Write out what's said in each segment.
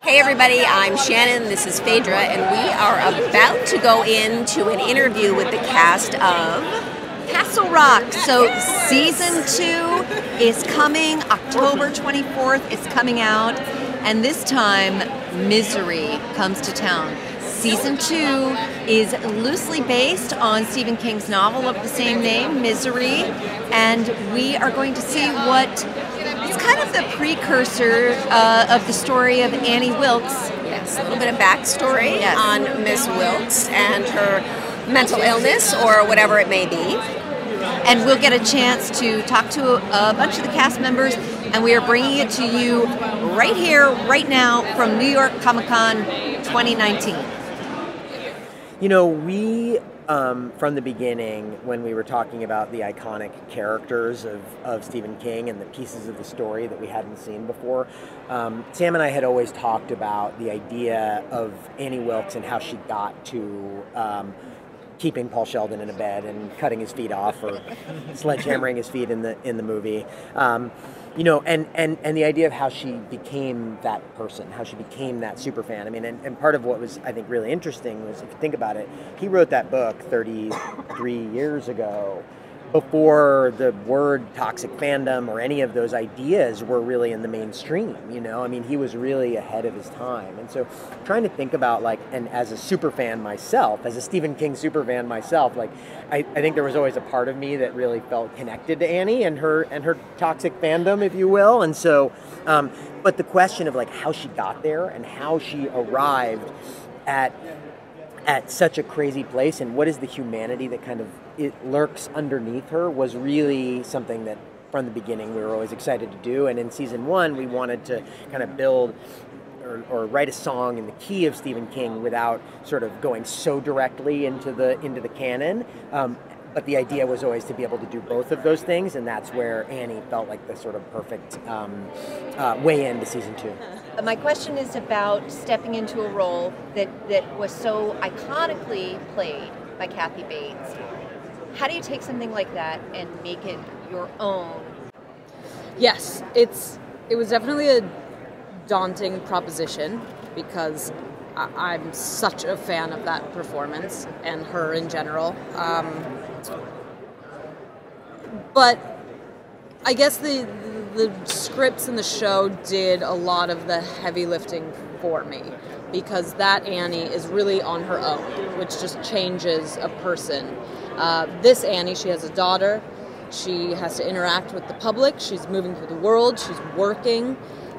Hey everybody, I'm Shannon, this is Fadra, and we are about to go into an interview with the cast of Castle Rock. So season 2 is coming, October 24th it's coming out, and this time Misery comes to town. Season 2 is loosely based on Stephen King's novel of the same name, Misery, and we are going to see what it's kind of the precursor of the story of Annie Wilkes. Yes, a little bit of backstory on Miss Wilkes and her mental illness or whatever it may be. And we'll get a chance to talk to a bunch of the cast members, and we are bringing it to you right here, right now, from New York Comic Con 2019. You know, we, from the beginning, when we were talking about the iconic characters of Stephen King and the pieces of the story that we hadn't seen before, Sam and I had always talked about the idea of Annie Wilkes and how she got to keeping Paul Sheldon in a bed and cutting his feet off or sledgehammering his feet in the movie. You know, and the idea of how she became that person, how she became that super fan. I mean, and part of what was, I think, really interesting was, if you think about it, he wrote that book 33 years ago, before the word toxic fandom or any of those ideas were really in the mainstream, you know? I mean, he was really ahead of his time. And so trying to think about, like, and as a super fan myself, as a Stephen King super fan myself, like, I think there was always a part of me that really felt connected to Annie and her toxic fandom, if you will. And so, but the question of, like, how she got there and how she arrived at such a crazy place, and what is the humanity that kind of it lurks underneath her, was really something that from the beginning we were always excited to do. And in season 1 we wanted to kind of build or write a song in the key of Stephen King without sort of going so directly into the canon. But the idea was always to be able to do both of those things, and that's where Annie felt like the sort of perfect way into season 2. My question is about stepping into a role that was so iconically played by Kathy Bates. How do you take something like that and make it your own? Yes, it was definitely a daunting proposition, because I'm such a fan of that performance and her in general. But I guess the scripts and the show did a lot of the heavy lifting for me, because that Annie is really on her own, which just changes a person. This Annie, she has a daughter, she has to interact with the public, she's moving through the world, she's working,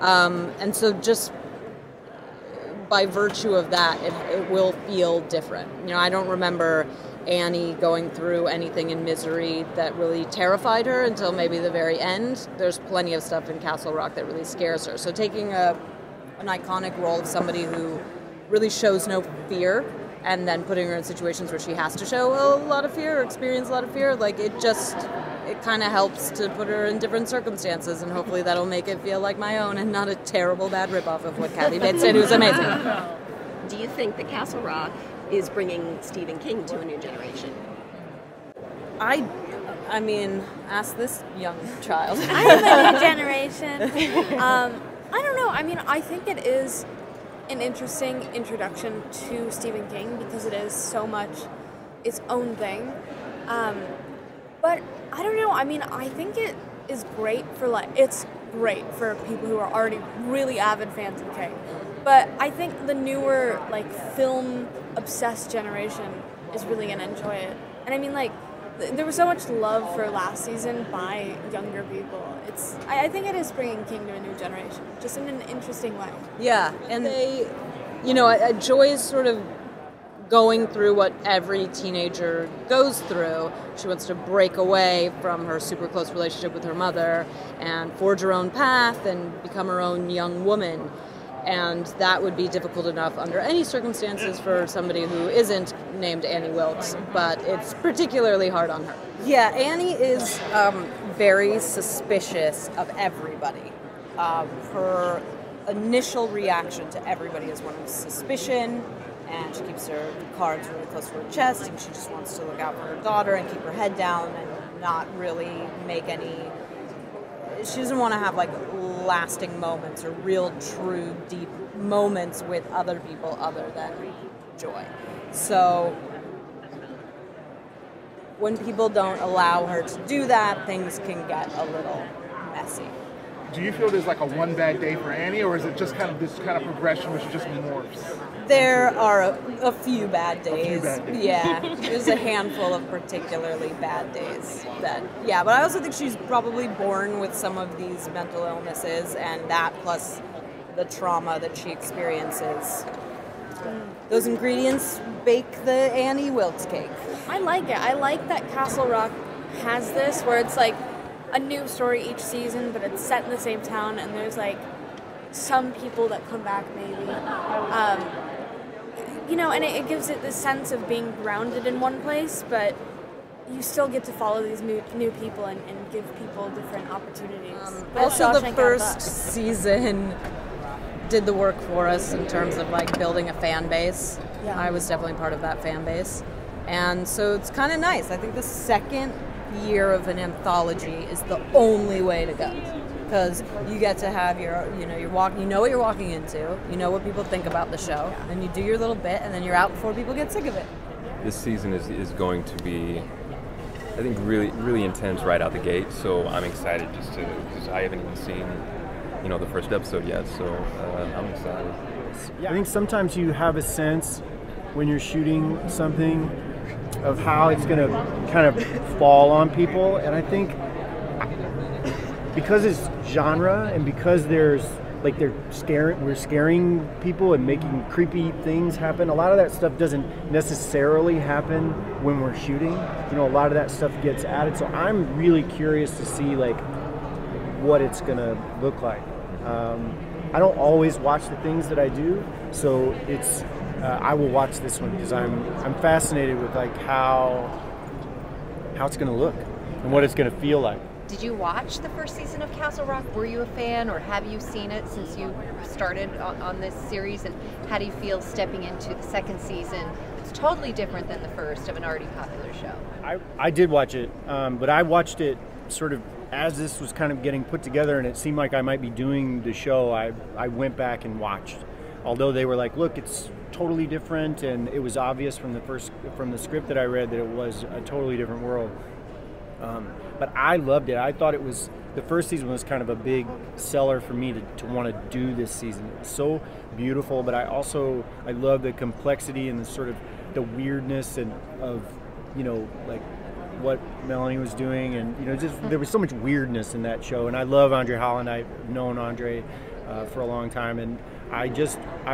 and so just by virtue of that, it will feel different. You know, I don't remember Annie going through anything in Misery that really terrified her until maybe the very end. There's plenty of stuff in Castle Rock that really scares her. So taking an iconic role of somebody who really shows no fear, and then putting her in situations where she has to show a lot of fear or experience a lot of fear, like, it kind of helps to put her in different circumstances, and hopefully that'll make it feel like my own and not a terrible bad ripoff of what Kathy Bates did, who's amazing. Do you think that Castle Rock is bringing Stephen King to a new generation? I mean, ask this young child. I am a new generation. I don't know. I mean, I think it is an interesting introduction to Stephen King, because it is so much its own thing. But I don't know. I mean, I think it is great for, like, it's great for people who are already really avid fans of King. But I think the newer, like, film-obsessed generation is really going to enjoy it. And I mean, like, there was so much love for last season by younger people. I think it is bringing King to a new generation, just in an interesting way. Yeah, and they, you know, Joy is sort of going through what every teenager goes through. She wants to break away from her super close relationship with her mother and forge her own path and become her own young woman. And that would be difficult enough under any circumstances for somebody who isn't named Annie Wilkes, but it's particularly hard on her. Yeah, Annie is very suspicious of everybody. Her initial reaction to everybody is one of suspicion, and she keeps her cards really close to her chest, and she just wants to look out for her daughter and keep her head down and not really make any she doesn't want to have like lasting moments or real, true, deep moments with other people other than Joy. So when people don't allow her to do that, things can get a little messy. Do you feel there's like a one bad day for Annie, or is it just kind of this kind of progression which just morphs? There are a few bad days. A few bad days. Yeah, there's a handful of particularly bad days. But I also think she's probably born with some of these mental illnesses, and that plus the trauma that she experiences. Those ingredients bake the Annie Wilkes cake. I like it. I like that Castle Rock has this, where it's like a new story each season, but it's set in the same town, and there's like some people that come back maybe. And it gives it this sense of being grounded in one place, but you still get to follow these new people and give people different opportunities. Also, the first season did the work for us in terms of like building a fan base. Yeah. I was definitely part of that fan base. And so it's kind of nice. I think the second year of an anthology is the only way to go, because you get to have you know what you're walking into, you know what people think about the show, and you do your little bit, and then you're out before people get sick of it. This season is going to be, I think, really, really intense right out the gate. So I'm excited because I haven't even seen, the first episode yet. So I'm excited. I think sometimes you have a sense when you're shooting something of how it's going to kind of fall on people, and I think because it's genre and because there's like we're scaring people and making creepy things happen, a lot of that stuff doesn't necessarily happen when we're shooting. A lot of that stuff gets added, so I'm really curious to see like what it's going to look like. I don't always watch the things that I do, so it's I will watch this one because I'm fascinated with like how it's going to look and what it's going to feel like. Did you watch the first season of Castle Rock? Were you a fan, or have you seen it since you started on this series? And how do you feel stepping into the second season? It's totally different than the first of an already popular show. I did watch it, but I watched it sort of as this was kind of getting put together, and it seemed like I might be doing the show. I went back and watched, although they were like, "Look, it's totally different," and it was obvious from the script that I read that it was a totally different world. But I loved it. I thought the first season was kind of a big seller for me to want to do this season. It was so beautiful, but I love the complexity and the sort of the weirdness and of like what Melanie was doing, and just there was so much weirdness in that show. And I love Andre Holland. I've known Andre for a long time, and I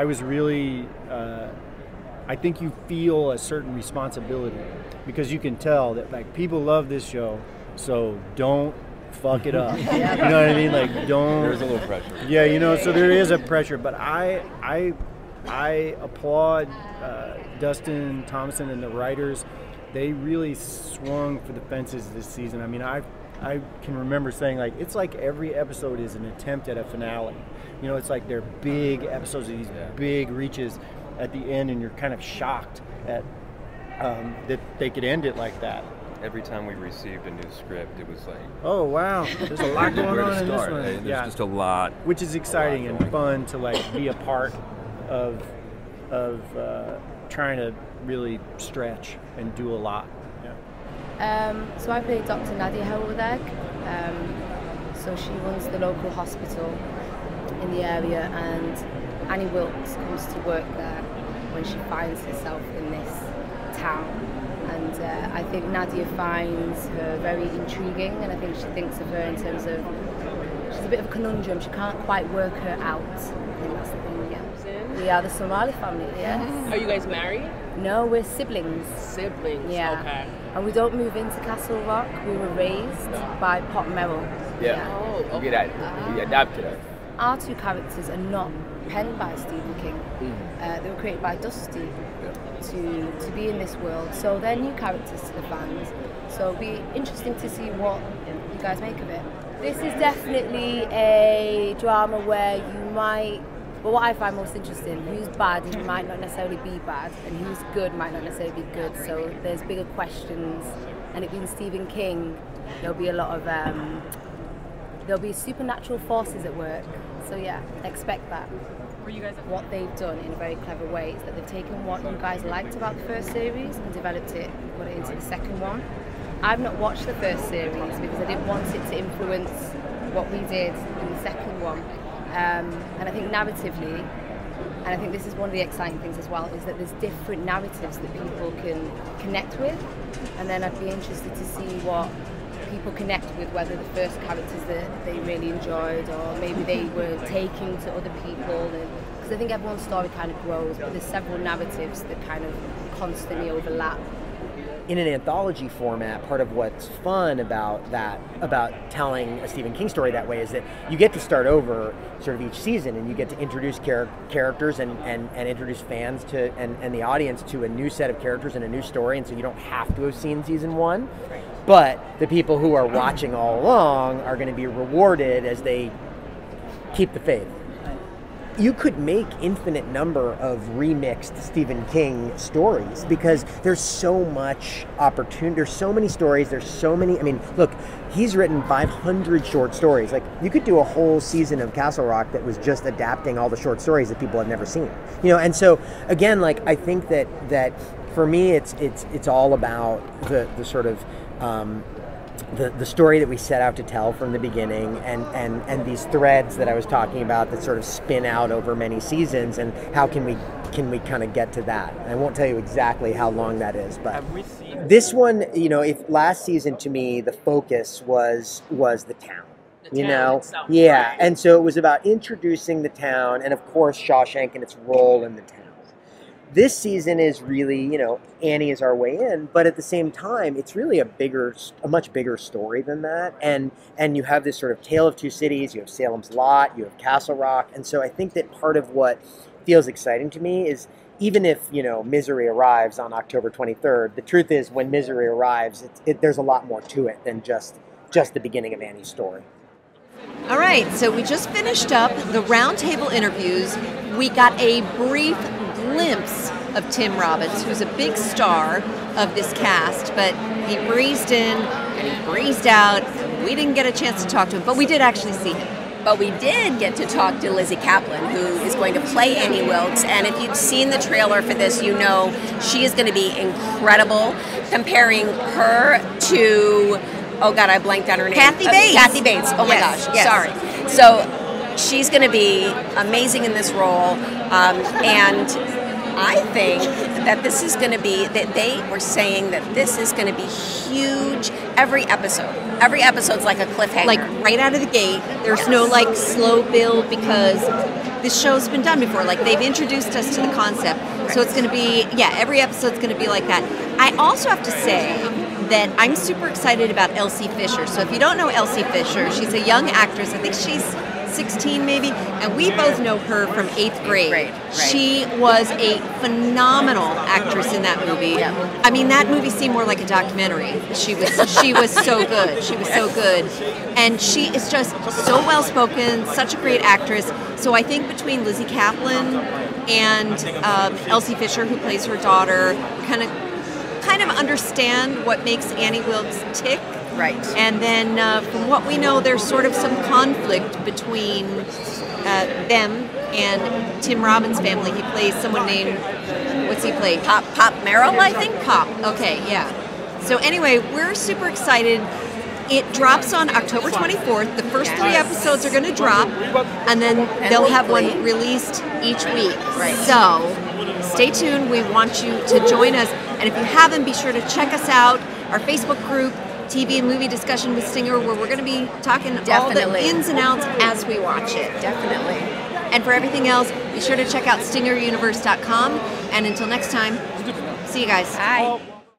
was really I think you feel a certain responsibility because you can tell that like people love this show, so don't fuck it up. You know what I mean? Like don't. There's a little pressure. Yeah, so there is a pressure, but I applaud Dustin, Thomason, and the writers. They really swung for the fences this season. I mean, I can remember saying like it's like every episode is an attempt at a finale. It's like they're big episodes of these big reaches at the end, and you're kind of shocked at that they could end it like that. Every time we received a new script, it was like, oh wow, there's a lot going on in this one. There's just a lot, which is exciting and fun to like be a part of trying to really stretch and do a lot. So I play Dr. Nadia Howardegg. So she runs the local hospital in the area, and Annie Wilkes comes to work there when she finds herself in this town. And I think Nadia finds her very intriguing, and I think she thinks of her in terms of she's a bit of a conundrum. She can't quite work her out. I think that's the thing, yeah. We are the Somali family, yes. Are you guys married? No, we're siblings. Siblings, yeah. Okay. And we don't move into Castle Rock. We were raised by Pop Merrill. Yeah. Oh, okay. We adapted her. Our two characters are not penned by Stephen King. They were created by Dustin to be in this world. So they're new characters to the fans. So it'll be interesting to see what you guys make of it. This is definitely a drama where you might, but what I find most interesting, who's bad might not necessarily be bad, and who's good might not necessarily be good. So there's bigger questions, and it being Stephen King, there'll be a lot of there'll be supernatural forces at work. So yeah, expect that. what they've done in a very clever way is that they've taken what you guys liked about the first series and developed it, put it into the second one. I've not watched the first series because I didn't want it to influence what we did in the second one. And I think narratively, and I think this is one of the exciting things as well, is that there's different narratives that people can connect with. And then I'd be interested to see what people connect with, whether the first characters that they really enjoyed, or maybe they were taking to other people. Because I think everyone's story kind of grows, but there's several narratives that kind of constantly overlap. In an anthology format, part of what's fun about that, about telling a Stephen King story that way, is that you get to start over sort of each season, and you get to introduce characters and introduce fans to and the audience to a new set of characters and a new story, and so you don't have to have seen season one. But the people who are watching all along are going to be rewarded as they keep the faith. You could make infinite number of remixed Stephen King stories because there's so much opportunity. There's so many stories. There's so many. I mean, look, he's written 500 short stories. Like, you could do a whole season of Castle Rock that was just adapting all the short stories that people have never seen. You know, and so again, like, I think that for me, it's all about the sort of the story that we set out to tell from the beginning, and these threads that I was talking about that sort of spin out over many seasons, and how can we kind of get to that. I won't tell you exactly how long that is, but this one, you know, if last season to me the focus was the town. You know, yeah, right. And so it was about introducing the town, and of course Shawshank and its role in the town. This season is really, you know, Annie is our way in, but at the same time, it's really a much bigger story than that. And you have this sort of tale of two cities. You have Salem's Lot, you have Castle Rock, and so I think that part of what feels exciting to me is, even if, you know, Misery arrives on October 23rd, the truth is, when Misery arrives, there's a lot more to it than just the beginning of Annie's story. All right, so we just finished up the roundtable interviews. We got a brief glimpse of Tim Robbins, who's a big star of this cast, but he breezed in and he breezed out. We didn't get a chance to talk to him, but we did actually see him. But we did get to talk to Lizzy Caplan, who is going to play Annie Wilkes, and if you've seen the trailer for this, you know she is going to be incredible. Comparing her to, oh God, I blanked on her name. Kathy Bates. Kathy Bates. Oh my gosh, yes. sorry. So she's going to be amazing in this role, and I think that this is going to be, that they were saying that this is going to be huge every episode. Every episode's like a cliffhanger. Like right out of the gate, there's no like slow build, because this show's been done before. Like, they've introduced us to the concept. So it's going to be, yeah, every episode's going to be like that. I also have to say that I'm super excited about Elsie Fisher. So if you don't know Elsie Fisher, she's a young actress. I think she's 16 maybe, and we both know her from 8th grade. Right. She was a phenomenal actress in that movie. Yeah. I mean, that movie seemed more like a documentary. She was so good. She was so good, and she is just so well spoken, such a great actress. So I think between Lizzy Caplan and Elsie Fisher, who plays her daughter, kind of understand what makes Annie Wilkes tick. Right. And then from what we know, there's sort of some conflict between them and Tim Robbins' family. He plays someone named, what's he play? Pop Merrill, I think? Pop, okay, yeah. So anyway, we're super excited. It drops on October 24th. The first 3 episodes are going to drop, and then they'll have one released each week. Right. So stay tuned. We want you to join us. And if you haven't, be sure to check us out, our Facebook group, TV and Movie Discussion with Stinger, where we're going to be talking all the ins and outs as we watch it. Definitely. And for everything else, be sure to check out StingerUniverse.com. And until next time, see you guys. Bye.